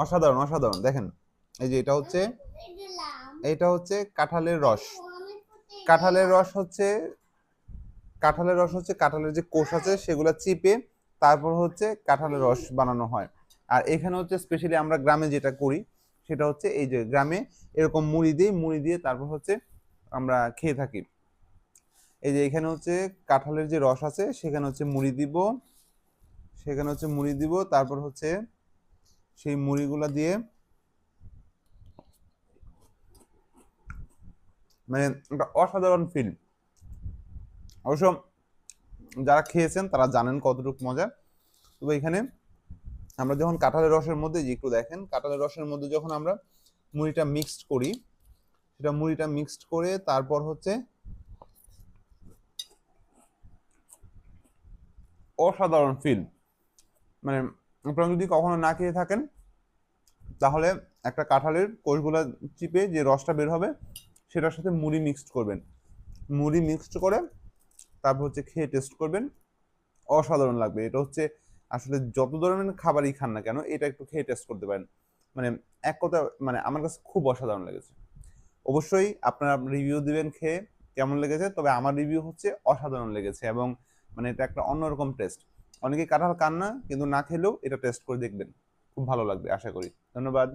অসাধারণ অসাধারণ। দেখেন এই যে এটা হচ্ছে কাঁঠালের রস। কাঁঠালের রস হচ্ছে কাঁঠালের যে কোষ আছে সেগুলো চিপে তারপর হচ্ছে কাঁঠালের রস বানানো হয়। আর এখানে হচ্ছে স্পেশালি আমরা গ্রামে যেটা করি সেটা হচ্ছে এই যে গ্রামে এরকম মুড়ি দিয়ে তারপর হচ্ছে আমরা খেয়ে থাকি। এই যে এখানে হচ্ছে কাঁঠালের যে রস আছে সেখানে হচ্ছে মুড়ি দিব তারপর হচ্ছে সেই মুড়িগুলা দিয়ে মানে একটা অসাধারণ ফিল। অবশ্য যারা খেয়েছেন তারা জানেন কতটুকু মজা। তবে এখানে আমরা যখন কাঁঠালের রসের মধ্যে যে একটু দেখেন কাঁঠালের রসের মধ্যে যখন আমরা মুড়িটা মিক্সড করি, সেটা মুড়িটা মিক্সড করে তারপর হচ্ছে অসাধারণ ফিল। মানে আপনারা যদি কখনো না খেয়ে থাকেন তাহলে একটা কাঁঠালের কোষগুলা চিপে যে রসটা বের হবে সেটার সাথে মুড়ি মিক্সড করবেন। মুড়ি মিক্সড করে তারপর হচ্ছে খেয়ে টেস্ট করবেন, অসাধারণ লাগবে। এটা হচ্ছে আসলে যত ধরনের খাবারই খান না কেন এটা একটু খেয়ে টেস্ট করতে পারেন। মানে এক কথা মানে আমার কাছে খুব অসাধারণ লেগেছে। অবশ্যই আপনারা রিভিউ দিবেন খেয়ে কেমন লেগেছে। তবে আমার রিভিউ হচ্ছে অসাধারণ লেগেছে এবং মানে এটা একটা অন্যরকম টেস্ট। অনেকেই কাঁঠাল খান না কিন্তু না খেলেও এটা টেস্ট করে দেখবেন, খুব ভালো লাগবে আশা করি। ধন্যবাদ।